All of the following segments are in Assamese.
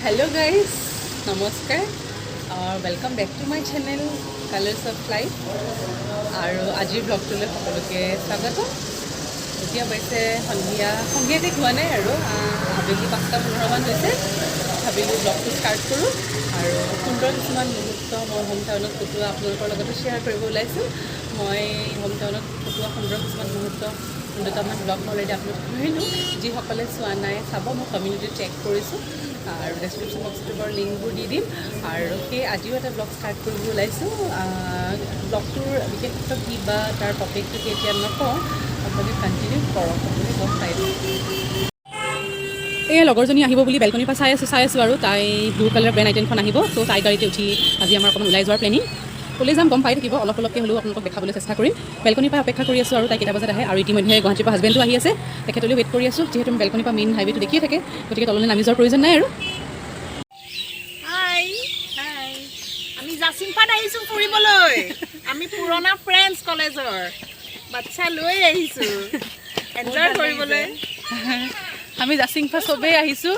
Hello guys, নমস্কাৰ আৰু welcome back to my channel colours of life আৰু আজিৰ ব্লগটোলৈ সকলোকে স্বাগতম। এতিয়া পাইছে সন্ধিয়াতে হোৱা নাই আৰু আবেলি 5:15 হৈছে। ভাবিলোঁ ব্লগটো ষ্টাৰ্ট কৰোঁ আৰু সুন্দৰ কিছুমান মুহূৰ্ত মই হোম টাউনত কটোৱা আপোনালোকৰ লগতে শ্বেয়াৰ কৰিব ওলাইছোঁ। মই হোম টাউনত কটোৱা সুন্দৰ কিছুমান মুহূৰ্ত দুটামান ব্লগ অলৰেডি আপলোড কৰিলোঁ। যিসকলে চোৱা নাই চাব, মই কমিউনিটি চেক কৰিছোঁ আৰু ডেছক্ৰিপশ্যন বক্সটোৰ লিংকবোৰ দি দিম। আৰু সেই আজিও এটা ব্লগ ষ্টাৰ্ট কৰিব ওলাইছোঁ। ব্লগটোৰ বিশেষত্ব কি বা তাৰ টপিকটো কি এতিয়া নকওঁ, আপোনালোকে কণ্টিনিউ কৰক, আপুনি গম পাই দিব। এই লগৰজনী আহিব বুলি বেলকনিৰ পৰা চাই আছোঁ আৰু তাই ব্লু কালাৰ ব্ৰেণ্ড আইটেমখন আহিব। ত' তাই গাড়ীতে উঠি আজি আমাৰ অকণমান ওলাই যোৱাৰ প্লেনিং। ক'লৈ যাম গম পাই থাকিব, অলপকৈ হ'লেও আপোনালোকক দেখাবলৈ চেষ্টা কৰিম। বেলকনিৰ পৰা অপেক্ষা কৰি আছোঁ আৰু তাই কেইটা বজাত আহে। আৰু ইতিমধ্যে গুৱাহাটীৰ পৰা হাজবেণ্ডো আহি আছে, তেখেতলৈ ৱেইট কৰি আছোঁ। যিহেতু বেলকনিৰ পৰা মেইন হাইৱেটো দেখিয়ে থাকে, গতিকে তললৈ নামি যোৱাৰ প্ৰয়োজন নাই আৰু। আমি জাচিংপাত আহিছোঁ ফুৰিবলৈ। আমি পুৰণা ফ্ৰেণ্ডছ কলেজৰ বাচ্চা লৈ আহিছোঁ এনজয় কৰিবলৈ। আমি জাচিংপা চবেই আহিছোঁ,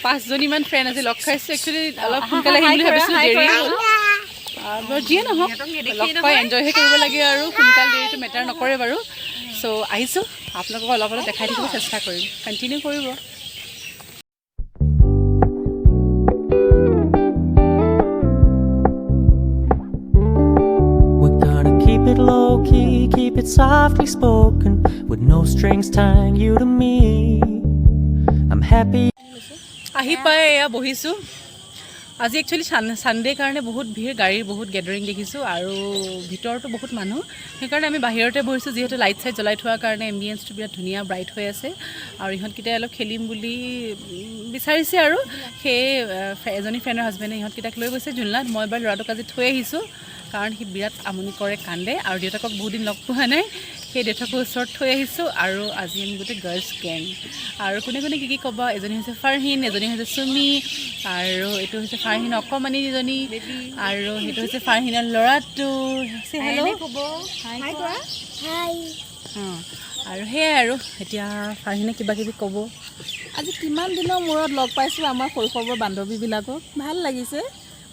5জনীমান ফ্ৰেণ্ড আজি লগ খাইছোঁ। একচুৱেলি অলপ সোনকালে আহিম বুলি ভাবিছিলোঁ, দেৰি হ'ল। যিয়ে নহওক লগ পাই এনজয়হে কৰিব লাগে আৰু সোনকাল দেৰিটো মেটাৰ নকৰে বাৰু। চ' আহিছোঁ, আপোনালোকক অলপ অলপ দেখাই থাকিব চেষ্টা কৰিম, কণ্টিনিউ কৰিব। Keep it low key, keep it softly spoken, with no strings tying you to me. I'm happy. আহি পাই এয়া বহিছোঁ। আজি একচুৱেলি ছানডে' কাৰণে বহুত ভিৰ, গাড়ীৰ বহুত গেডাৰিং দেখিছোঁ আৰু ভিতৰতো বহুত মানুহ। সেইকাৰণে আমি বাহিৰতে বহিছোঁ, যিহেতু লাইট চাইট জ্বলাই থোৱাৰ কাৰণে এম্বিয়েঞ্চটো বিৰাট ধুনীয়া ব্ৰাইট হৈ আছে। আৰু ইহঁতকেইটাই অলপ খেলিম বুলি বিচাৰিছে আৰু সেই এজনী ফ্ৰেণ্ডৰ হাজবেণ্ডে ইহঁতকেইটাক লৈ গৈছে জুলনাত। মই এবাৰ ল'ৰাটোক আজি থৈ আহিছোঁ, কাৰণ সি বিৰাট আমনি কৰে, কান্দে আৰু দেউতাকক বহুত দিন লগ পোৱা নাই। সেই দেউতাকৰ ওচৰত থৈ আহিছোঁ। আৰু আজি আমি গোটেই গাৰ্লছ গেং। আৰু কোনে কোনে কি ক'বা, এজনী হৈছে ফাৰহিন, এজনী হৈছে চুমি, আৰু এইটো হৈছে ফাৰহিনৰ অকণমানিজনী, আৰু সেইটো হৈছে ফাৰহিনৰ ল'ৰাটো। আৰু সেয়াই আৰু এতিয়া ফাৰহিনে কিবা কিবি ক'ব। আজি কিমান দিনৰ মূৰত লগ পাইছোঁ আমাৰ শৈশৱৰ বান্ধৱীবিলাকক, ভাল লাগিছে।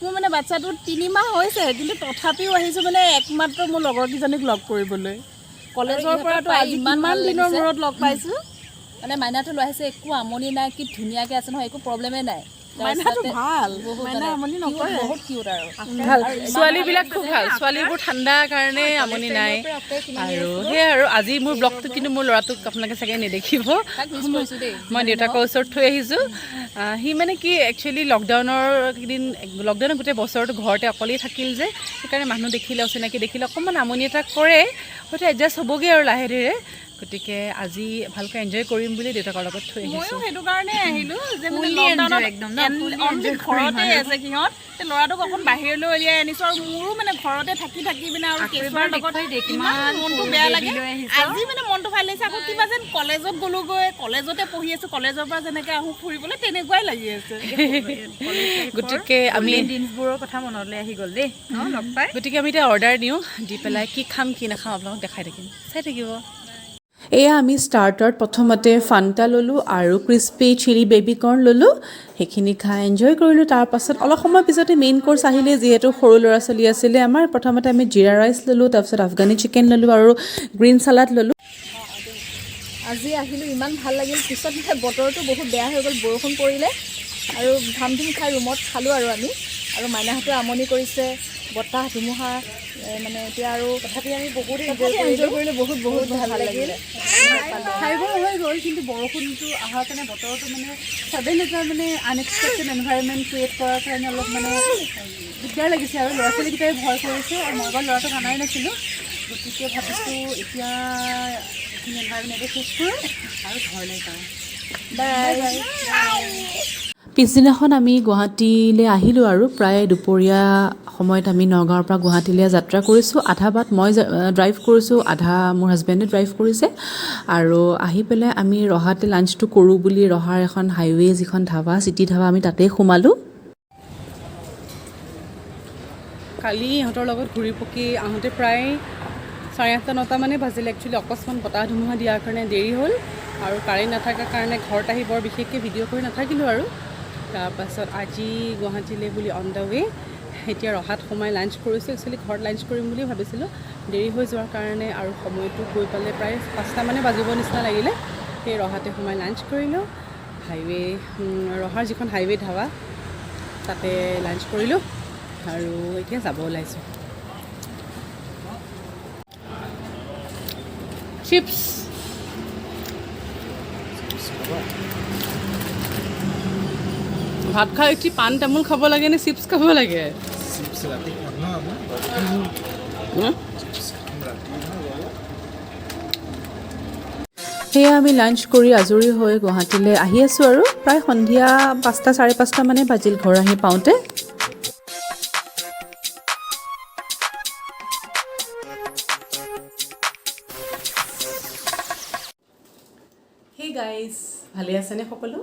মোৰ মানে বাচ্ছাটো 3 মাহ হৈছে, কিন্তু তথাপিও আহিছোঁ মানে একমাত্ৰ মোৰ লগৰকেইজনীক লগ কৰিবলৈ। কলেজৰ পৰাতো আজি ইমান দিনৰ মূৰত লগ পাইছোঁ। মানে মাইনাটো লৈ আহিছে, একো আমনি নাই, কি ধুনীয়াকৈ আছে নহয়, একো প্ৰব্লেমেই নাই। মাইনাটো ভাল, মাইনা আমনি নকৰে, বহুত কিউট আৰু ভাল। ছোৱালীবিলাক খুব ভাল, ছোৱালীবোৰ ঠাণ্ডা কাৰণে আমনি নাই। আৰু সেয়াই আৰু আজি মোৰ ব্লগটো কিন্তু মোৰ ল'ৰাটোক আপোনালোকে চাগে নেদেখিব। মই দেউতাকৰ ওচৰত থৈ আহিছোঁ। সি মানে কি একচুৱেলি লকডাউনৰ গোটেই বছৰটো ঘৰতে অকলেই থাকিল যে, সেইকাৰণে মানুহ দেখিলে, অচিনাকি দেখিলে অকণমান আমনি এটা কৰে। হয়তো এডজাষ্ট হ'বগৈ আৰু লাহে ধীৰে। গতিকে আজি ভালকৈ এনজয় কৰিম বুলি দেউতাকৰ লগত থৈ আহিছোঁ। ময়ো সেইটো কাৰণে আহিলোঁ যে মানে লকডাউনত ঘৰতে আছে সিহঁত, ল'ৰাটোক অকণ বাহিৰলৈ উলিয়াই আনিছোঁ। আৰু মোৰো মানে ঘৰতে থাকি পিনে আৰু কেঁচুৱাৰ লগত ইমান মনটো বেয়া লাগে। আজি মানে মনটো ভাল লাগিছে, আকৌ কিবা যেন কলেজত গ'লোগৈ, কলেজতে পঢ়ি আছোঁ, কলেজৰ পৰা যেনেকৈ আহোঁ ফুৰিবলৈ তেনেকুৱাই লাগি আছে। গতিকে আমি দিনবোৰৰ কথা মনলৈ আহি গ'ল দেই লগ পাই। গতিকে আমি এতিয়া অৰ্ডাৰ দিওঁ, দি পেলাই কি খাম কি নাখাম আপোনালোকক দেখাই থাকিম, চাই থাকিব। এয়া আমি ষ্টাৰ্টাৰত প্ৰথমতে ফান্টা ল'লোঁ আৰু ক্ৰিস্পি চিলি বেবী কৰ্ণ ল'লোঁ। সেইখিনি খাই এনজয় কৰিলোঁ। তাৰপাছত অলপ সময় পিছতে মেইন কোৰ্চ আহিলে, যিহেতু সৰু ল'ৰা ছোৱালী আছিলে আমাৰ। প্ৰথমতে আমি জিৰা ৰাইচ ল'লোঁ, তাৰপিছত আফগানী চিকেন ল'লোঁ আৰু গ্ৰীণ চালাড ল'লোঁ। আজি আহিলোঁ, ইমান ভাল লাগিল। পিছত বতৰটো বহুত বেয়া হৈ গ'ল, বৰষুণ পৰিলে আৰু ঘাম ধুম খাই ৰুমত খালোঁ আৰু আমি। আৰু মাইনাহঁতে আমনি কৰিছে, বতাহ ধুমুহা মানে এতিয়া আৰু তথাপি আমি বহুত এনজয় কৰিলোঁ, বহুত ভাল লাগিল। খাই বৈ হৈ গ'ল, কিন্তু বৰষুণটো অহাৰ কাৰণে বতৰটো মানে ছাডেন এটা মানে আনএক্সপেক্টেড এনভাইৰনমেণ্ট ক্ৰিয়েট কৰাৰ কাৰণে অলপ মানে দিগদাৰ লাগিছে আৰু ল'ৰা ছোৱালীকেইটাই ভয় কৰিছে। আৰু মই বাৰু ল'ৰাটোক অনাই নাছিলোঁ, গতিকে ভাবিছোঁ এতিয়া এইখিনি এনভাইৰনমেণ্টে শেষ কৰোঁ আৰু ঘৰলৈ যাওঁ। পিছদিনাখন আমি গুৱাহাটীলৈ আহিলোঁ আৰু প্ৰায় দুপৰীয়া সময়ত আমি নগাঁৱৰ পৰা গুৱাহাটীলৈ যাত্ৰা কৰিছোঁ। আধা বাট মই ড্ৰাইভ কৰিছোঁ, আধা মোৰ হাজবেণ্ডে ড্ৰাইভ কৰিছে। আৰু আহি পেলাই আমি ৰহাতে লাঞ্চটো কৰোঁ বুলি ৰহাৰ এখন হাইৱে যিখন ধাবা, চিটি ধাবা, আমি তাতেই সোমালোঁ। কালি ইহঁতৰ লগত ঘূৰি পকি আহোঁতে প্ৰায় 8:30-9টা মানে বাজিলে। একচুৱেলি অকস্মাত বতাহ ধুমুহা দিয়াৰ কাৰণে দেৰি হ'ল আৰু কাৰেণ্ট নাথাকাৰ কাৰণে ঘৰত আহি বৰ বিশেষকৈ ভিডিঅ' কৰি নাথাকিলোঁ আৰু। তাৰপাছত আজি গুৱাহাটীলৈ বুলি অন দ্য ৱে এতিয়া ৰহাত সোমাই লাঞ্চ কৰিছোঁ একচুৱেলি ঘৰত লাঞ্চ কৰিম বুলি ভাবিছিলোঁ দেৰি হৈ যোৱাৰ কাৰণে আৰু সময়টো গৈ পালে প্ৰায় 5টা মানে বাজিব নিচিনা লাগিলে সেই ৰহাতে সোমাই লাঞ্চ কৰিলোঁ হাইৱে ৰহাৰ যিখন হাইৱে ধাবা তাতে লাঞ্চ কৰিলোঁ আৰু এতিয়া যাব ওলাইছোঁ চিপছ ভাত খাই উঠি পাণ তামোল খাব লাগে নে চিপছ খাব লাগে সেয়া আমি লাঞ্চ কৰি আজৰি হৈ গুৱাহাটীলৈ আহি আছোঁ আৰু প্ৰায় সন্ধিয়া 5টা 5:30 মানে বাজিল ঘৰ আহি পাওঁতে হে গাইজ ভালে আছেনে সকলো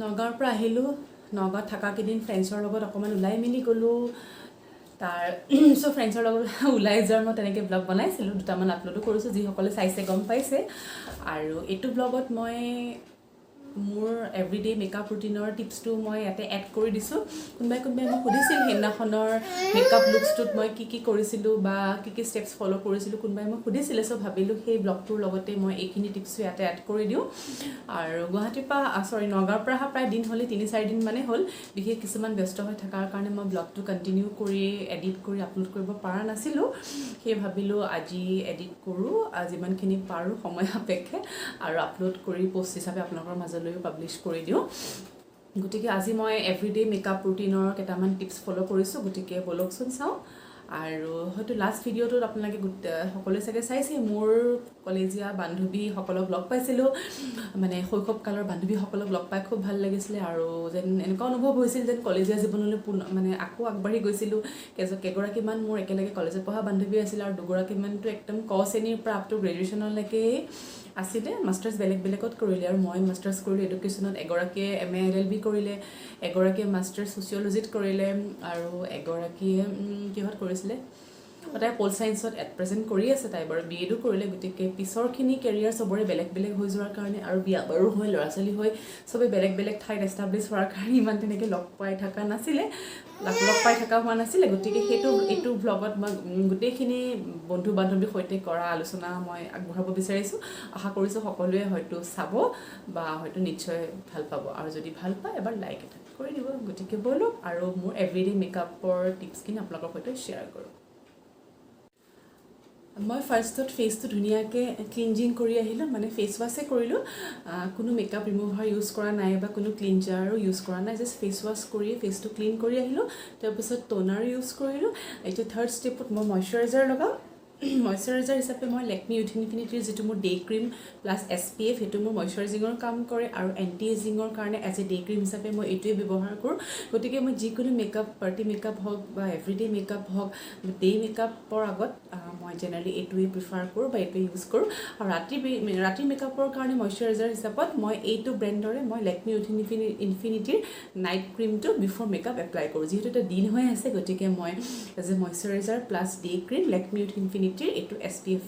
নগাঁৱৰ পৰা আহিলোঁ নগাঁৱত থকা কেইদিন ফ্ৰেণ্ডছৰ লগত অকণমান ওলাই মেলি গ'লোঁ তাৰ চ' ফ্ৰেণ্ডছৰ লগত ওলাই যোৱাৰ মই তেনেকৈ ব্লগ বনাইছিলোঁ 2টামান আপলোডো কৰিছোঁ যিসকলে চাইছে গম পাইছে আৰু এইটো ব্লগত মই মোৰ এভৰিডে মেকআপ ৰুটিনৰ টিপছটো মই ইয়াতে এড কৰি দিছোঁ কোনোবাই মোক সুধিছিল সেইদিনাখনৰ মেকআপ লুকছটোত মই কি কৰিছিলোঁ বা কি ষ্টেপছ ফ'ল' কৰিছিলোঁ কোনোবাই মোক সুধিছিলে চ' ভাবিলোঁ সেই ব্লগটোৰ লগতে মই এইখিনি টিপছো ইয়াতে এড কৰি দিওঁ আৰু গুৱাহাটীৰ পৰা নগাঁৱৰ পৰা অহা প্ৰায় দিন হ'লে 3-4 দিন মানে হ'ল বিশেষ কিছুমান ব্যস্ত হৈ থকাৰ কাৰণে মই ব্লগটো কণ্টিনিউ কৰি এডিট কৰি আপলোড কৰিব পৰা নাছিলোঁ সেই ভাবিলোঁ আজি এডিট কৰোঁ যিমানখিনি পাৰোঁ সময় সাপেক্ষে আৰু আপলোড কৰি পোষ্ট হিচাপে আপোনালোকৰ মাজত পাব্লিছ কৰি দিওঁ গতিকে আজি মই এভৰিডে মেকআপ ৰুটিনৰ কেইটামান টিপছ ফ'ল' কৰিছোঁ গতিকে বলকচোন চাওঁ আৰু হয়তো লাষ্ট ভিডিঅ'টোত আপোনালোকে সকলোৱে চাগে চাইছে মোৰ কলেজীয়া বান্ধৱীসকলক লগ পাইছিলোঁ মানে শৈশৱকালৰ বান্ধৱীসকলক লগ পাই খুব ভাল লাগিছিলে আৰু যেন এনেকুৱা অনুভৱ হৈছিল যেন কলেজীয়া জীৱনলৈ মানে আকৌ আগবাঢ়ি গৈছিলোঁ কেইগৰাকীমান মোৰ একেলগে কলেজত পঢ়া বান্ধৱী আছিল আৰু দুগৰাকীমানটো একদম ক শ্ৰেণীৰ পৰা আপ টু গ্ৰেজুৱেশ্যনলৈকে আছিলে মাষ্টাৰ্ছ বেলেগত কৰিলে আৰু মই মাষ্টাৰ্ছ কৰিলোঁ এডুকেশ্যনত এগৰাকীয়ে MA LLB কৰিলে এগৰাকীয়ে মাষ্টাৰ্ছ ছ'চিয়লজিত কৰিলে আৰু এগৰাকীয়ে কিহত কৰিছিলে তাই পল ছায়েন্সত এট প্ৰেজেণ্ট কৰি আছে তাই বাৰু BA-ও কৰিলে গতিকে পিছৰখিনি কেৰিয়াৰ চবৰে বেলেগ হৈ যোৱাৰ কাৰণে আৰু বিয়া বাৰু হৈ ল'ৰা ছোৱালী হৈ চবেই বেলেগ ঠাইত এষ্টাব্লিছ হোৱাৰ কাৰণে ইমান তেনেকৈ লগ পাই থকা হোৱা নাছিলে গতিকে এইটো ব্লগত মই গোটেইখিনি বন্ধু বান্ধৱীৰ সৈতে কৰা আলোচনা মই আগবঢ়াব বিচাৰিছোঁ আশা কৰিছোঁ সকলোৱে হয়তো চাব বা হয়তো নিশ্চয় ভাল পাব আৰু যদি ভাল পায় এবাৰ লাইক এটা কৰি দিব গতিকে ব'লক আৰু মোৰ এভৰিডে মেকআপৰ টিপছখিনি আপোনালোকৰ সৈতে শ্বেয়াৰ কৰোঁ মই ফাৰ্ষ্টত ফেচটো ধুনীয়াকৈ ক্লিনজিং কৰি আহিলোঁ মানে ফেচ ৱাছে কৰিলোঁ কোনো মেকআপ ৰিমুভাৰ ইউজ কৰা নাই বা কোনো ক্লিনজাৰো ইউজ কৰা নাই জাষ্ট ফেচ ৱাছ কৰি ফেচটো ক্লিন কৰি আহিলোঁ তাৰপিছত ট'নাৰ ইউজ কৰিলোঁ এতিয়া থাৰ্ড ষ্টেপত মই মইশ্চাৰাইজাৰ লগাম মইশ্চাৰাইজাৰ হিচাপে মই লেকমি ইউথ ইনফিনিটিৰ যিটো মোৰ ডে ক্ৰীম প্লাছ SPF সেইটো মোৰ মইশ্চাৰাইজিঙৰ কাম কৰে আৰু এণ্টি এজিঙৰ কাৰণে এজ এ ডে ক্ৰীম হিচাপে মই এইটোৱে ব্যৱহাৰ কৰোঁ গতিকে মই যিকোনো মেকআপ পাৰ্টি মেকআপ হওক বা এভৰিডে মেকআপ হওক ডে মেকআপৰ আগত মই জেনেৰেলি এইটোৱে প্ৰিফাৰ কৰোঁ বা এইটোৱে ইউজ কৰোঁ আৰু ৰাতিৰ মেকআপৰ কাৰণে মইশ্চাৰাইজাৰ হিচাপত মই এইটো ব্ৰেণ্ডৰে মই লেকমি ইউথ ইনফিনিটিৰ নাইট ক্ৰীমটো বিফৰ মেকআপ এপ্লাই কৰোঁ যিহেতু এটা দিন হৈ আছে গতিকে মই as a moisturiser plus day cream Lakme youth ইনফিনিটিৰ এইটো SPF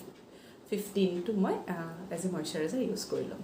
15টো মই এজ এ মইশ্চাৰাইজাৰ ইউজ কৰি ল'ম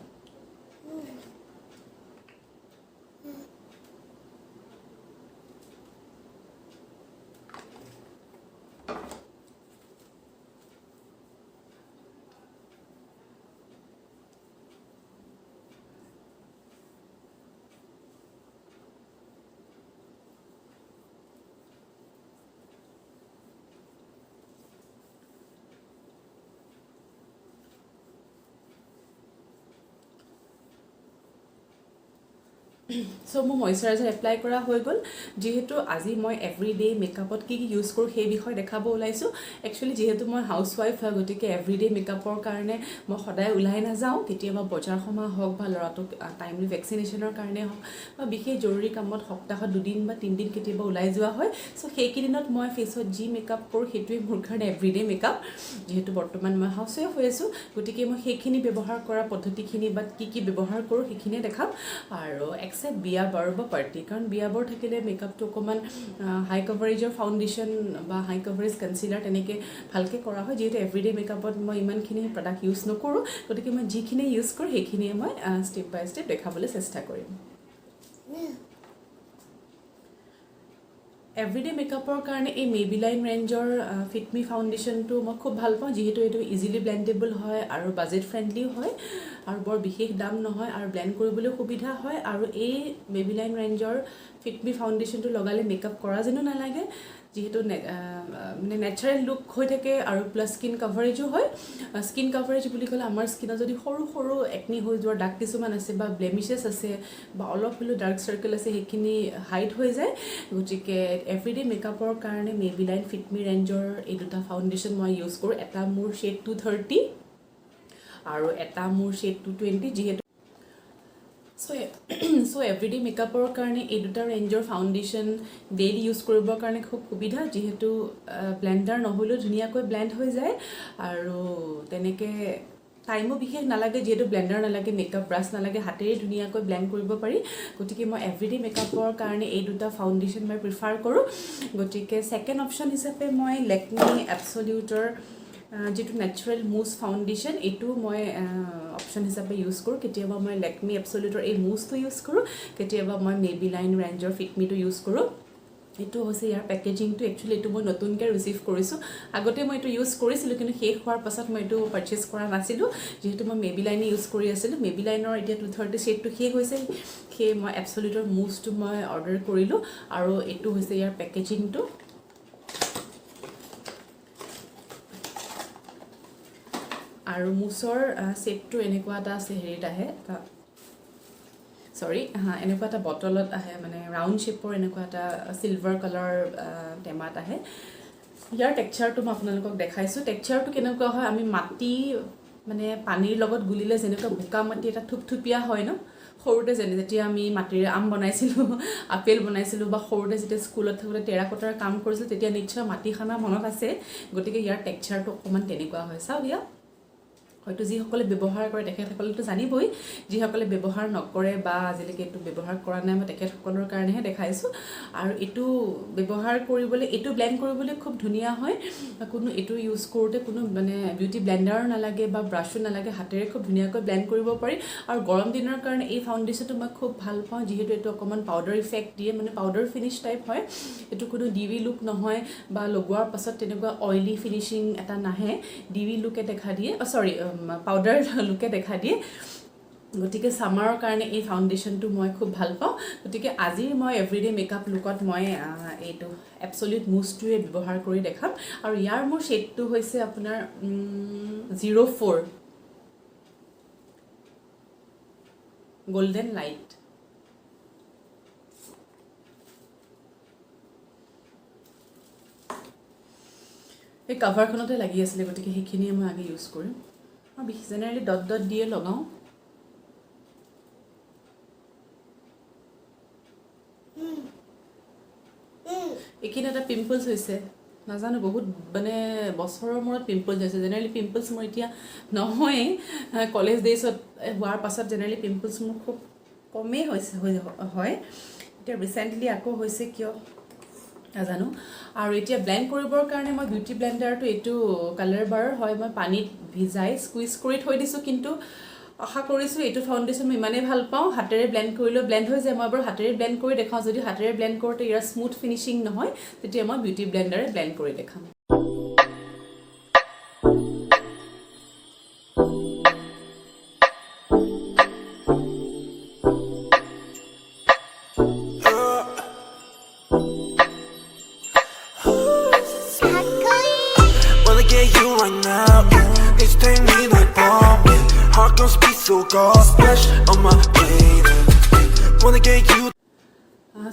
চ' মোৰ মইশ্চাৰাইজাৰ এপ্লাই কৰা হৈ গ'ল যিহেতু আজি মই এভৰিডে মেকআপত কি ইউজ কৰোঁ সেই বিষয়ে দেখাব ওলাইছোঁ একচুৱেলি যিহেতু মই হাউচৱাইফ হয় গতিকে এভৰিডে মেকআপৰ কাৰণে মই সদায় ওলাই নাযাওঁ কেতিয়াবা বজাৰ সমাৰ হওক বা ল'ৰাটোক টাইমলি ভেকচিনেশ্যনৰ কাৰণে হওক বা বিশেষ জৰুৰী কামত সপ্তাহত 2 দিন বা 3 দিন কেতিয়াবা ওলাই যোৱা হয় চ' সেইকেইদিনত মই ফেচত যি মেকআপ কৰোঁ সেইটোৱে মোৰ কাৰণে এভৰিডে মেকআপ যিহেতু বৰ্তমান মই হাউচৱাইফ হৈ আছোঁ গতিকে মই সেইখিনি ব্যৱহাৰ কৰা পদ্ধতিখিনি বা কি ব্যৱহাৰ কৰোঁ সেইখিনিয়ে দেখাম আৰু বিয়া বাৰু বা পাৰ্টি কাৰণ বিয়াবোৰ থাকিলে মেকআপটো অকণমান হাই কভাৰেজৰ ফাউণ্ডেশ্যন বা হাই কভাৰেজ কনচিলাৰ তেনেকৈ ভালকৈ কৰা হয় যিহেতু এভৰিডে মেকআপত মই ইমানখিনি প্ৰডাক্ট ইউজ নকৰোঁ গতিকে মই যিখিনি ইউজ কৰোঁ সেইখিনিয়ে মই ষ্টেপ বাই ষ্টেপ দেখাবলৈ চেষ্টা কৰিম এভৰিডে মেকআপৰ কাৰণে এই মেবিলাইন ৰেঞ্জৰ ফিট মি ফাউণ্ডেশ্যনটো মই খুব ভাল পাওঁ, যিহেতু এইটো ইজিলি ব্লেণ্ডেবল হয় আৰু বাজেট ফ্ৰেণ্ডলিও হয় আৰু বৰ বিশেষ দাম নহয় আৰু ব্লেণ্ড কৰিবলৈ সুবিধা হয়। আৰু এই মেবিলাইন ৰেঞ্জৰ ফিট মি ফাউণ্ডেশ্যনটো লগালে মেকআপ কৰা যেনো নালাগে, যিহেতু মানে নেচাৰেল লুক হৈ থাকে আৰু প্লাছ স্কিন কাভাৰেজো হয়। স্কিন কাভাৰেজ বুলি ক'লে আমাৰ স্কিনত যদি সৰু সৰু একনি হৈ যোৱাৰ দাগ কিছুমান আছে বা ব্লেমিছেছ আছে বা অলপ হ'লেও ডাৰ্ক চাৰ্কেল আছে, সেইখিনি হাইড হৈ যায়। গতিকে এভৰিডে মেকআপৰ কাৰণে মেবিলাইন ফিট মি ৰেঞ্জৰ এই দুটা ফাউণ্ডেশ্যন মই ইউজ কৰোঁ। এটা মোৰ শ্বেড 230 আৰু এটা মোৰ শ্বেড 220, যিহেতু চ' এভৰিডে মেকআপৰ কাৰণে এই দুটা ৰেঞ্জৰ ফাউণ্ডেশ্যন ডেইলি ইউজ কৰিবৰ কাৰণে খুব সুবিধা, যিহেতু ব্লেণ্ডাৰ নহ'লেও ধুনীয়াকৈ ব্লেণ্ড হৈ যায় আৰু তেনেকৈ টাইমো বিশেষ নালাগে, যিহেতু ব্লেণ্ডাৰ নালাগে, মেকআপ ব্ৰাছ নালাগে, হাতেৰে ধুনীয়াকৈ ব্লেণ্ড কৰিব পাৰি। গতিকে মই এভৰিডে মেকআপৰ কাৰণে এই দুটা ফাউণ্ডেশ্যন মই প্ৰিফাৰ কৰোঁ। গতিকে ছেকেণ্ড অপশ্যন হিচাপে মই লেকমি এবছলিউটৰ যিটো নেচাৰেল মুজ ফাউণ্ডেশ্যন, এইটো মই অপশ্যন হিচাপে ইউজ কৰোঁ। কেতিয়াবা মই লেকমি এবছলিউটৰ এই মুজটো ইউজ কৰোঁ, কেতিয়াবা মই মেবিলাইন ৰেঞ্জৰ ফিটমিটো ইউজ কৰোঁ। এইটো হৈছে ইয়াৰ পেকেজিংটো। একচুৱেলি এইটো মই নতুনকৈ ৰিচিভ কৰিছোঁ, আগতে মই এইটো ইউজ কৰিছিলোঁ কিন্তু শেষ হোৱাৰ পাছত মই এইটো পাৰচেছ কৰা নাছিলোঁ, যিহেতু মই মেবিলাইনে ইউজ কৰি আছিলোঁ। মেবিলাইনৰ এতিয়া 230 শ্বেডটো শেষ হৈছে, সেয়ে মই এবছলিউটৰ মুজটো মই অৰ্ডাৰ কৰিলোঁ আৰু এইটো হৈছে ইয়াৰ পেকেজিংটো। আৰু মুছৰ ছেটটো এনেকুৱা এটা আছে, হেৰিত আহে এটা এনেকুৱা এটা বটলত আহে, মানে ৰাউণ্ড শ্বেপৰ এনেকুৱা এটা চিলভাৰ কালাৰ টেমাত আহে। ইয়াৰ টেক্সাৰটো মই আপোনালোকক দেখাইছোঁ। টেক্সাৰটো কেনেকুৱা হয়, আমি মাটি মানে পানীৰ লগত গুলিলে যেনেকুৱা বোকা মাটি এটা থুপথুপীয়া হয় ন, সৰুতে যেতিয়া আমি মাটিৰে আম বনাইছিলোঁ, আপেল বনাইছিলোঁ, বা সৰুতে যেতিয়া স্কুলত থাকোঁতে টেৰাকোটাৰ কাম কৰিছিলোঁ, তেতিয়া নিশ্চয় মাটি খানা মনত আছে। গতিকে ইয়াৰ টেক্সাৰটো অকণমান তেনেকুৱা হয়। চাওক, ইয়াত হয়তো যিসকলে ব্যৱহাৰ কৰে তেখেতসকলেতো জানিবই, যিসকলে ব্যৱহাৰ নকৰে বা আজিলৈকে এইটো ব্যৱহাৰ কৰা নাই, মই তেখেতসকলৰ কাৰণেহে দেখাইছোঁ। আৰু এইটো ব্যৱহাৰ কৰিবলৈ, এইটো ব্লেণ্ড কৰিবলৈ খুব ধুনীয়া হয়। কোনো এইটো ইউজ কৰোঁতে কোনো মানে বিউটি ব্লেণ্ডাৰো নালাগে বা ব্ৰাছো নালাগে, হাতেৰে খুব ধুনীয়াকৈ ব্লেণ্ড কৰিব পাৰি। আৰু গৰম দিনৰ কাৰণে এই ফাউণ্ডেশ্যনটো মই খুব ভাল পাওঁ, যিহেতু এইটো অকণমান পাউডাৰ ইফেক্ট দিয়ে, মানে পাউডাৰ ফিনিছ টাইপ হয়। এইটো কোনো ডিভি লুক নহয় বা লগোৱাৰ পাছত তেনেকুৱা অইলি ফিনিচিং এটা নাহে, ডিভি লুকে দেখা দিয়ে, পাউডাৰ লুকে দেখা দিয়ে। গতিকে ছামাৰৰ কাৰণে এই ফাউণ্ডেশ্যনটো মই খুব ভাল পাওঁ। গতিকে আজি মই এভৰিডে মেকআপ লুকত মই এইটো এবছলিউট মুজটোৱে ব্যৱহাৰ কৰি দেখাম। আৰু ইয়াৰ মোৰ শ্বেডটো হৈছে আপোনাৰ 04 গল্ডেন লাইট। এই কাভাৰখনতে লাগি আছিলে, গতিকে সেইখিনিয়ে মই আগে ইউজ কৰিম। মই জেনেৰেলি ডট দিয়ে লগাওঁ। এইখিনি এটা পিম্পলছ হৈছে, নাজানো, বহুত মানে বছৰৰ মূৰত পিম্পলছ হৈছে। জেনেৰেলি পিম্পলছ মোৰ এতিয়া নহয়েই, কলেজ ডেইজত হোৱাৰ পাছত জেনেৰেলি পিম্পলছ মোৰ খুব কমেই হয়। এতিয়া ৰিচেণ্টলি আকৌ হৈছে, কিয় নাজানো। আৰু এতিয়া ব্লেণ্ড কৰিবৰ কাৰণে মই বিউটি ব্লেণ্ডাৰটো এইটো কালাৰ বাৰৰ হয়, মই পানীত ভিজাই স্কুইজ কৰি থৈ দিছোঁ। কিন্তু আশা কৰিছোঁ এইটো ফাউণ্ডেশ্যন মই ইমানেই ভাল পাওঁ, হাতেৰে ব্লেণ্ড কৰিলেও ব্লেণ্ড হৈ যায়। মই বাৰু হাতেৰে ব্লেণ্ড কৰি দেখাওঁ, যদি হাতেৰে ব্লেণ্ড কৰোঁতে ইয়াৰ স্মুথ ফিনিচিং নহয়, তেতিয়া মই বিউটি ব্লেণ্ডাৰে ব্লেণ্ড কৰি দেখাম।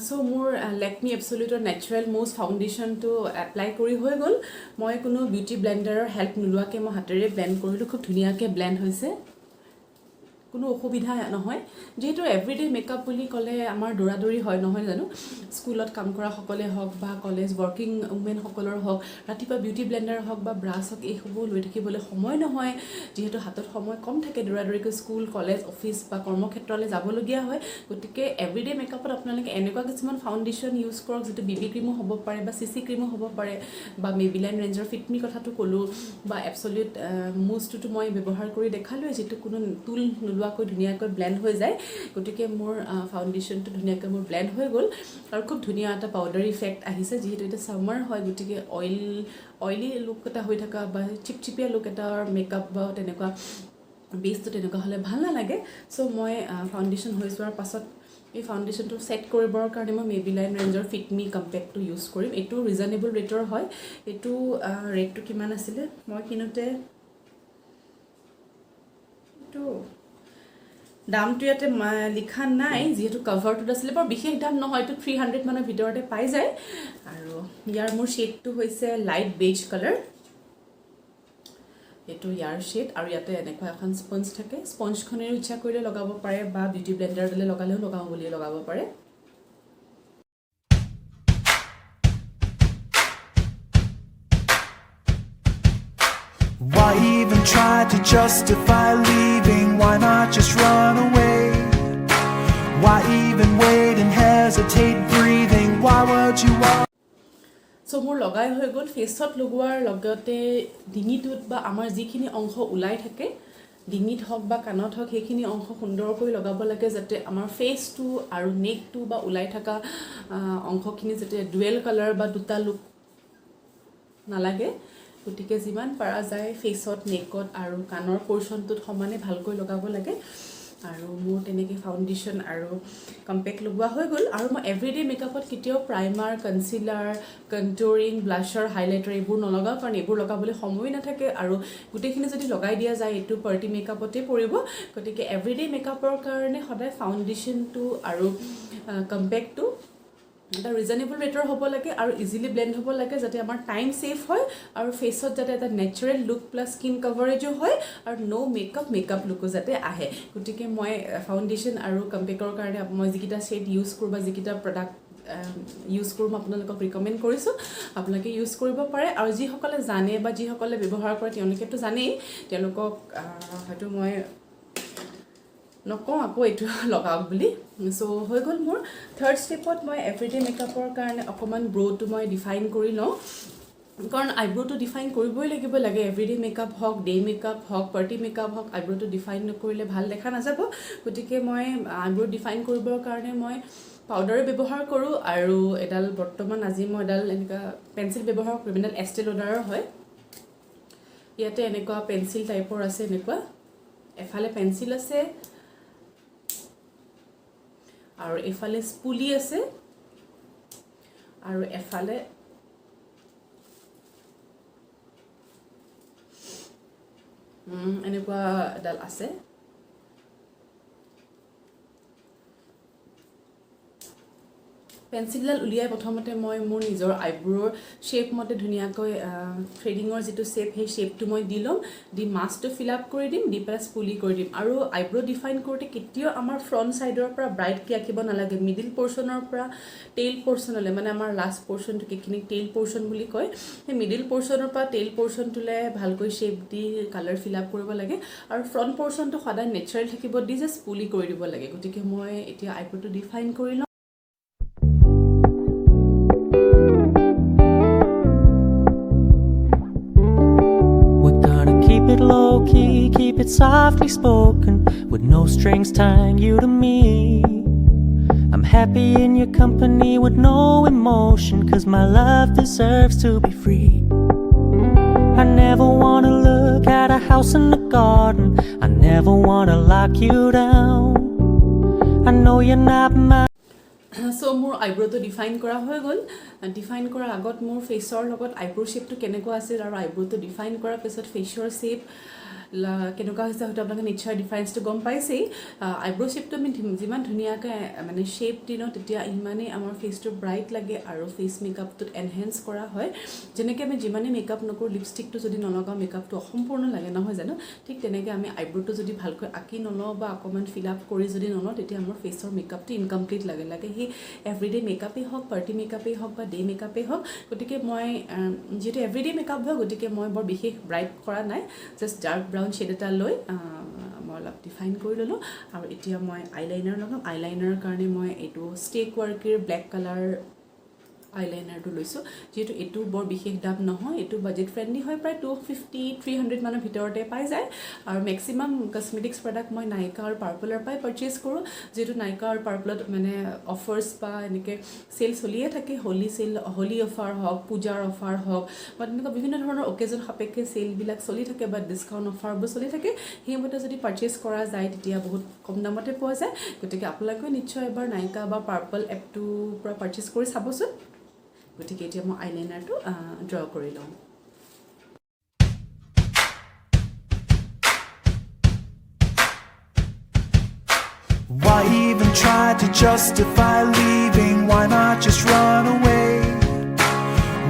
চ' মোৰ লেকমি এবছলিউটৰ নেচাৰেল মুজ ফাউণ্ডেশ্যনটো এপ্লাই কৰি হৈ গ'ল। মই কোনো বিউটি ব্লেণ্ডাৰৰ হেল্প নোলোৱাকৈ মই হাতেৰে ব্লেণ্ড কৰিলোঁ, খুব ধুনীয়াকৈ ব্লেণ্ড হৈছে, কোনো অসুবিধা নহয়। যিহেতু এভৰিডে মেকআপ বুলি ক'লে আমাৰ দৌৰা-দৌৰি হয়, নহয় জানো? স্কুলত কাম কৰাসকলে হওক বা কলেজ ৱৰ্কিং উমেনসকলৰ হওক, ৰাতিপুৱা বিউটি ব্লেণ্ডাৰ হওক বা ব্ৰাছ হওক, এইসমূহ লৈ থাকিবলৈ সময় নহয়। যিহেতু হাতত সময় কম থাকে, দৌৰা-দৌৰিকৈ স্কুল, কলেজ, অফিচ বা কৰ্মক্ষেত্ৰলৈ যাবলগীয়া হয়। গতিকে এভৰিডে মেকআপত আপোনালোকে এনেকুৱা কিছুমান ফাউণ্ডেশ্যন ইউজ কৰক, যিটো BB ক্ৰীমো হ'ব পাৰে বা CC ক্ৰীমো হ'ব পাৰে, বা মেবিলাইন ৰেঞ্জৰ ফিটমি কথাটো ক'লোঁ, বা এবছলিউট মুজটোতো মই ব্যৱহাৰ কৰি দেখালোঁৱেই, যিটো কোনো তুল নোলোৱাকৈ ধুনীয়াকৈ ব্লেণ্ড হৈ যায় গতিকে মোৰ ফাউণ্ডেশ্যনটো ধুনীয়াকৈ মোৰ ব্লেণ্ড হৈ গ'ল আৰু খুব ধুনীয়া এটা পাউডাৰ ইফেক্ট আহিছে যিহেতু এটা ছামাৰ হয় গতিকে অইলি লুক এটা হৈ থকা বা চিপচিপীয়া লুক এটাৰ মেকআপ বা তেনেকুৱা বেচটো তেনেকুৱা হ'লে ভাল নালাগে চ' মই ফাউণ্ডেশ্যন হৈ যোৱাৰ পাছত এই ফাউণ্ডেশ্যনটো ছেট কৰিবৰ কাৰণে মই মেবিলাইন ৰেঞ্জৰ ফিট মি কম্পেক্টটো ইউজ কৰিম এইটো ৰিজনেবল ৰেটৰ হয় এইটো ৰেটটো কিমান আছিলে মই কিনোতে এইটো দামটো ইয়াতে লিখা নাই যিহেতু কভাৰটোত আছিলে বৰ বিশেষ দাম নহয় এইটো 300 মানৰ ভিতৰতে পাই যায় আৰু ইয়াৰ মোৰ শ্বেডটো হৈছে লাইট বেজ কালাৰ এইটো ইয়াৰ শ্বেড আৰু ইয়াতে এনেকুৱা এখন স্পঞ্জ থাকে স্পঞ্জখনেও ইচ্ছা কৰিলে লগাব পাৰে বা বিউটি ব্লেণ্ডাৰ দিলে লগালেও লগাওঁ বুলি লগাব পাৰে Why even try to justify leaving? Why not just run away? Why even wait and hesitate breathing? Why would you want? চ' মোৰ লগাই হৈ গ'ল ফেচত লগোৱাৰ লগতে ডিঙিটোত বা আমাৰ যিখিনি অংশ ওলাই থাকে ডিঙিত হওক বা কাণত হওক সেইখিনি অংশ সুন্দৰকৈ লগাব লাগে যাতে আমাৰ ফেচটো আৰু নেকটো বা ওলাই থকা অংশখিনি যাতে ডুৱেল কালাৰ বা দুটা লুক নালাগে গতিকে যিমান পৰা যায় ফেচত নেকত আৰু কাণৰ পৰ্চনটোত সমানে ভালকৈ লগাব লাগে আৰু মোৰ তেনেকৈ ফাউণ্ডেশ্যন আৰু কম্পেক্ট লগোৱা হৈ গ'ল আৰু মই এভৰিডে মেকআপত কেতিয়াও প্ৰাইমাৰ কনচিলাৰ কণ্ট'ৰিং ব্লাছাৰ হাইলাইটাৰ এইবোৰ নলগাওঁ কাৰণ এইবোৰ লগাবলৈ সময় নাথাকে আৰু গোটেইখিনি যদি লগাই দিয়া যায় এইটো পাৰ্টি মেকআপতে পৰিব গতিকে এভৰিডে মেকআপৰ কাৰণে সদায় ফাউণ্ডেশ্যনটো আৰু কম্পেক্টটো এটা ৰিজনেবল ৰেটৰ হ'ব লাগে আৰু ইজিলি ব্লেণ্ড হ'ব লাগে যাতে আমাৰ টাইম ছেভ হয় আৰু ফেচত যাতে এটা নেচাৰেল লুক প্লাছ স্কিন কভাৰেজো হয় আৰু ন' মেকআপ লুকো যাতে আহে গতিকে মই ফাউণ্ডেশ্যন আৰু কম্পেক্টৰ কাৰণে মই যিকেইটা শ্বেড ইউজ কৰোঁ বা যিকেইটা প্ৰডাক্ট ইউজ কৰোঁ মই আপোনালোকক ৰিকমেণ্ড কৰিছোঁ আপোনালোকে ইউজ কৰিব পাৰে আৰু যিসকলে জানে বা যিসকলে ব্যৱহাৰ কৰে তেওঁলোকেতো জানেই তেওঁলোকক হয়তো মই নকওঁ আকৌ এইটো লগাওক বুলি চ' হৈ গ'ল মোৰ থাৰ্ড ষ্টেপত মই এভৰিডে মেকআপৰ কাৰণে অকণমান ব্ৰ'টো মই ডিফাইন কৰি লওঁ কাৰণ আইব্ৰ'টো ডিফাইন কৰিবই লাগে এভৰিডে মেকআপ হওক ডে মেকআপ হওক পাৰ্টি মেকআপ হওক আইব্ৰ'টো ডিফাইন নকৰিলে ভাল দেখা নাযাব গতিকে মই আইব্ৰ' ডিফাইন কৰিবৰ কাৰণে মই পাউডাৰ ব্যৱহাৰ কৰোঁ আৰু এডাল বৰ্তমান আজি মই এডাল এনেকুৱা পেঞ্চিল ব্যৱহাৰ কৰিম এডাল এষ্টেল অৰ্ডাৰৰ হয় ইয়াতে এনেকুৱা পেঞ্চিল টাইপৰ আছে এনেকুৱা এফালে পেঞ্চিল আছে আৰু এফালে স্পুলি আছে আৰু এফালে এনেকুৱা এডাল আছে পেঞ্চিলডাল উলিয়াই প্ৰথমতে মই মোৰ নিজৰ আইব্ৰৰ শ্বেপ মতে ধুনীয়াকৈ থ্ৰেডিঙৰ যিটো শ্বেপ সেই শ্বেপটো মই দি ল'ম দি মাছটো ফিল আপ কৰি দিম দি পেলাই স্পুলি কৰি দিম আৰু আইব্ৰ' ডিফাইন কৰোঁতে কেতিয়াও আমাৰ ফ্ৰণ্ট ছাইডৰ পৰা ব্ৰাইটকৈ আঁকিব নালাগে মিডিল পৰ্চনৰ পৰা টেইল পৰ্চনলৈ মানে আমাৰ লাষ্ট পৰ্চনটো এইখিনিক টেইল পৰ্চন বুলি কয় সেই মিডিল পৰ্চনৰ পৰা টেইল পৰ্চনটোলৈ ভালকৈ শ্বেপ দি কালাৰ ফিল আপ কৰিব লাগে আৰু ফ্ৰণ্ট পৰ্চনটো সদায় নেচাৰেল থাকিব দি যে স্পুলি কৰি দিব লাগে গতিকে মই এতিয়া আইব্ৰ'টো ডিফাইন কৰি লওঁ Low-key, keep it softly spoken, with no strings tying you to me. I'm happy in your company with no emotion, 'cause my love deserves to be free. I never wanna look at a house in the garden, I never wanna lock you down. I know you're not my চ' মোৰ আইব্ৰ'টো ডিফাইন কৰা হৈ গ'ল ডিফাইন কৰাৰ আগত মোৰ ফেচৰ লগত আইব্ৰ' শ্বেপটো কেনেকুৱা আছিল আৰু আইব্ৰ'টো ডিফাইন কৰাৰ পিছত ফেচৰ শ্বেপ কেনেকুৱা হৈছে হয়তো আপোনালোকে নিশ্চয় ডিফাৰেঞ্চটো গম পাইছেই আইব্ৰ' শ্বেপটো আমি যিমান ধুনীয়াকৈ মানে শ্বেপ দি লওঁ তেতিয়া ইমানেই আমাৰ ফেচটো ব্ৰাইট লাগে আৰু ফেচ মেকআপটোত এনহেঞ্চ কৰা হয় যেনেকৈ আমি যিমানেই মেকআপ নকৰোঁ লিপষ্টিকটো যদি নলগাওঁ মেকআপটো অসম্পূৰ্ণ লাগে নহয় জানো ঠিক তেনেকৈ আমি আইব্ৰ'টো যদি ভালকৈ আঁকি নলওঁ বা অকণমান ফিল আপ কৰি যদি নলওঁ তেতিয়া আমাৰ ফেচৰ মেকআপটো ইনকমপ্লিট লাগে সেই এভৰিডে মেকআপেই হওক পাৰ্টি মেকআপেই হওক বা ডে মেকআপেই হওক গতিকে মই যিহেতু এভৰিডে মেকআপ হয় গতিকে মই বৰ বিশেষ ব্ৰাইট কৰা নাই জাষ্ট ডাৰ্ক ব্ৰাউন শ্বেড এটা লৈ মই অলপ ডিফাইন কৰি ল'লোঁ আৰু এতিয়া মই আইলাইনাৰ লগাম আইলাইনাৰৰ কাৰণে মই এইটো ষ্টেক ৱাৰ্কেৰ ব্লেক কালাৰ আইলাইনাৰটো লৈছোঁ যিহেতু এইটো বৰ বিশেষ দাম নহয় এইটো বাজেট ফ্ৰেণ্ডলি হয় প্ৰায় 250-300 মানৰ ভিতৰতে পাই যায় আৰু মেক্সিমাম কছমেটিক্স প্ৰডাক্ট মই নাইকা আৰু পাৰ্পলৰ পৰাই পাৰচেজ কৰোঁ যিহেতু নাইকা আৰু পাৰ্পলত মানে অফাৰ্ছ বা এনেকৈ চেল চলিয়ে থাকে হোলী অফাৰ হওক পূজাৰ অফাৰ হওক বা তেনেকুৱা বিভিন্ন ধৰণৰ অকেজন সাপেক্ষে চেলবিলাক চলি থাকে বা ডিছকাউণ্ট অফাৰবোৰ চলি থাকে সেইমতে যদি পাৰচেজ কৰা যায় তেতিয়া বহুত কম দামতে পোৱা যায় গতিকে আপোনালোকে নিশ্চয় এবাৰ নাইকা বা পাৰ্পল এপটোৰ পৰা পাৰচেজ কৰি চাবচোন গতিকে এতিয়া মই আইলাইনাৰটো ড্ৰ কৰি লওঁ Why even try to justify leaving? Why not just run away?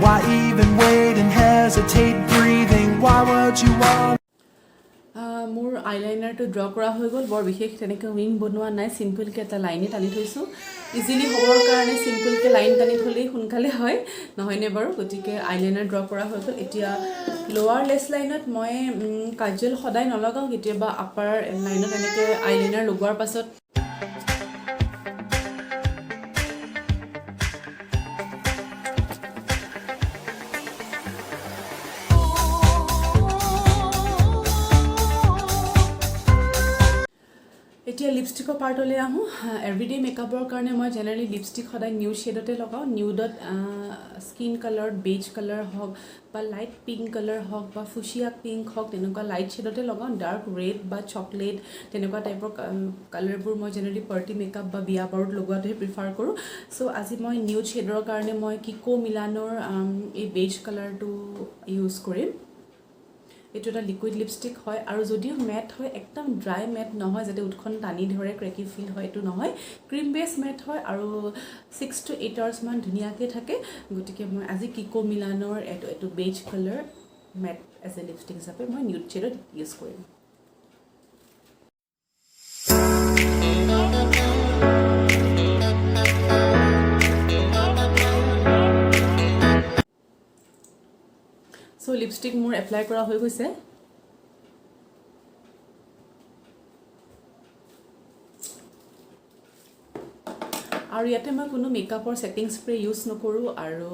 Why even wait and hesitate breathing? Why would you want? মোৰ আইলাইনাৰটো ড্ৰ কৰা হৈ গ'ল বৰ বিশেষ তেনেকৈ উইং বনোৱা নাই চিম্পলকৈ এটা লাইনে টানি থৈছোঁ ইজিলি হ'বৰ কাৰণে চিম্পলকৈ লাইন টানি থ'লেই সোনকালে হয় নহয়নে বাৰু গতিকে আইলাইনাৰ ড্ৰ কৰা হৈ গ'ল এতিয়া লোৱাৰ লেছ লাইনত মই কাজল সদায় নলগাওঁ কেতিয়াবা আপাৰ লাইনত এনেকৈ আইলাইনাৰ লগোৱাৰ পাছত এতিয়া লিপষ্টিকৰ পাৰ্টলৈ আহোঁ এভৰিডে মেকআপৰ কাৰণে মই জেনেৰেলি লিপষ্টিক সদায় নিউড শ্বেডতে লগাওঁ নিউডত স্কিন কালাৰ বেজ কালাৰ হওক বা লাইট পিংক কালাৰ হওক বা ফুচিয়া পিংক হওক তেনেকুৱা লাইট শ্বেডতে লগাওঁ ডাৰ্ক ৰেড বা চকলেট তেনেকুৱা টাইপৰ কালাৰবোৰ মই জেনেৰেলি পাৰ্টি মেকআপ বা বিয়া বাৰুত লগোৱাটোহে প্ৰিফাৰ কৰোঁ চ' আজি মই নিউড শ্বেডৰ কাৰণে মই কিকো মিলানৰ এই বেজ কালাৰটো ইউজ কৰিম এইটো এটা লিকুইড লিপষ্টিক হয় আৰু যদিও মেট হয় একদম ড্ৰাই মেট নহয় যাতে উঠখন টানি ধৰে ক্ৰেকি ফিল হয় এইটো নহয় ক্ৰীম বেছ মেট হয় আৰু 6 to 8 hours মান ধুনীয়াকৈ থাকে গতিকে মই আজি কিকো মিলানৰ এইটো beige colour matte as a lipstick হিচাপে মই নিউড শ্বেডত ইউজ কৰিম চ' লিপষ্টিক মোৰ এপ্লাই কৰা হৈ গৈছে আৰু ইয়াতে মই কোনো মেকআপৰ সেটিং স্প্ৰে ইউজ নকৰোঁ আৰু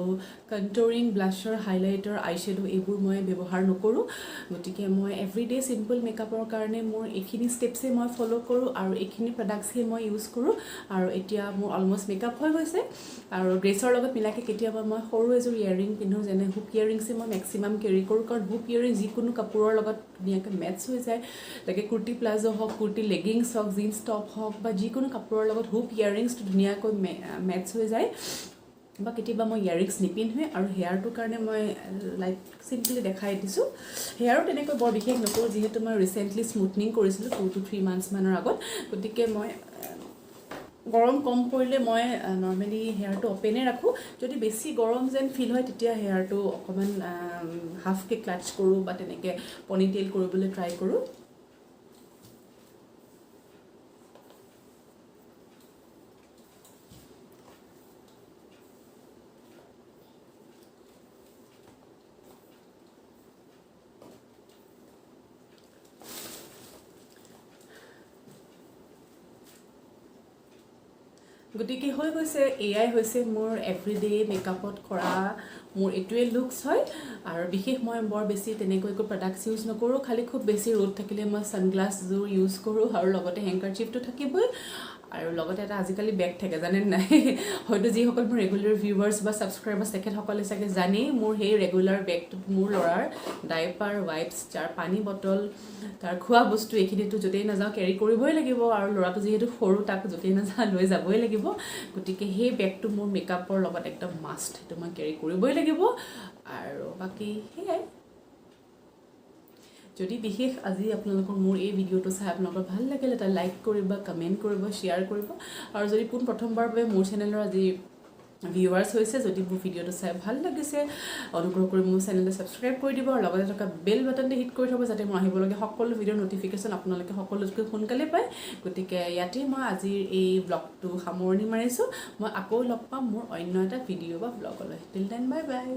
কণ্ট'ৰিং ব্লাছাৰ হাইলাইটাৰ আইশ্বেডো এইবোৰ মই ব্যৱহাৰ নকৰোঁ গতিকে মই এভৰিডে চিম্পল মেকআপৰ কাৰণে মোৰ এইখিনি ষ্টেপছে মই ফ'ল' কৰোঁ আৰু এইখিনি প্ৰডাক্টছহে মই ইউজ কৰোঁ আৰু এতিয়া মোৰ অলমষ্ট মেকআপ হৈ গৈছে আৰু ড্ৰেছৰ লগত মিলাকৈ কেতিয়াবা মই সৰু এযোৰ ইয়েৰিং পিন্ধোঁ যেনে হুপ ইয়েৰিংছে মই মেক্সিমাম কেৰি কৰোঁ কাৰণ হুপ ইয়েৰিং যিকোনো কাপোৰৰ লগত ধুনীয়াকৈ মেটচ হৈ যায় তাকে কুৰ্তি প্লাজো হওক কুৰ্তি লেগিংছ হওক জিন্স টপ হওক বা যিকোনো কাপোৰৰ লগত হুপ ইয়েৰিংছটো ধুনীয়াকৈ মেটচ হৈ যায় বা কেতিয়াবা মই ইয়েৰিংছ নিপিন্ধোৱে আৰু হেয়াৰটোৰ কাৰণে মই লাইক চিম্পলি দেখাই দিছোঁ হেয়াৰো তেনেকৈ বৰ বিশেষ নকৰোঁ যিহেতু মই ৰিচেণ্টলি স্মুথনিং কৰিছিলোঁ 2 to 3 months মানৰ আগত গতিকে মই গৰম কম পৰিলে মই নৰ্মেলি হেয়াৰটো অপেনে ৰাখোঁ যদি বেছি গৰম যেন ফিল হয় তেতিয়া হেয়াৰটো অকণমান হাফকৈ ক্লাটচ কৰোঁ বা তেনেকৈ পনিটেইল কৰিবলৈ ট্ৰাই কৰোঁ গতিকে হৈ গৈছে এয়াই হৈছে মোৰ এভৰিডে মেকআপত কৰা মোৰ এইটোৱে লুকছ হয় আৰু বিশেষ মই বৰ বেছি তেনেকৈ একো প্ৰডাক্টছ ইউজ নকৰোঁ খালি খুব বেছি ৰ'দ থাকিলে মই ছানগ্লাছযোৰ ইউজ কৰোঁ আৰু লগতে হেংকাৰচিফটো থাকিবই আৰু লগতে এটা আজিকালি বেগ থাকে জানে নাই হয়তো যিসকল মোৰ ৰেগুলাৰ ভিউৱাৰ্ছ বা ছাবস্ক্ৰাইবাৰ্ছ তেখেতসকলে চাগে জানেই মোৰ সেই ৰেগুলাৰ বেগটোত মোৰ ল'ৰাৰ ডাইপাৰ ৱাইপছ যাৰ পানী বটল তাৰ খোৱা বস্তু এইখিনিতো য'তেই নাযাওঁ কেৰি কৰিবই লাগিব আৰু ল'ৰাটো যিহেতু সৰু তাক য'তেই নাযাওঁ লৈ যাবই লাগিব গতিকে সেই বেগটো মোৰ মেকআপৰ লগত একদম মাষ্ট সেইটো মই কেৰি কৰিবই লাগিব আৰু বাকী সেয়াই যদি বিশেষ আজি আপোনালোকৰ মোৰ এই ভিডিঅ'টো চাই আপোনালোকৰ ভাল লাগিলে এটা লাইক কৰিব কমেণ্ট কৰিব শ্বেয়াৰ কৰিব আৰু যদি প্ৰথমবাৰৰ বাবে মোৰ চেনেলৰ আজি ভিউৱাৰ্ছ হৈছে যদি মোৰ ভিডিঅ'টো চাই ভাল লাগিছে অনুগ্ৰহ কৰি মোৰ চেনেলটো ছাবস্ক্ৰাইব কৰি দিব আৰু লগতে থকা বেল বাটনটো হিট কৰি থ'ব যাতে মই আহিবলগীয়া সকলো ভিডিঅ'ৰ ন'টিফিকেশ্যন আপোনালোকে সকলোতকৈ সোনকালে পায় গতিকে ইয়াতে মই আজিৰ এই ব্লগটো সামৰণি মাৰিছোঁ মই আকৌ লগ পাম মোৰ অন্য এটা ভিডিঅ' বা ব্লগলৈ টিল দেন বাই বাই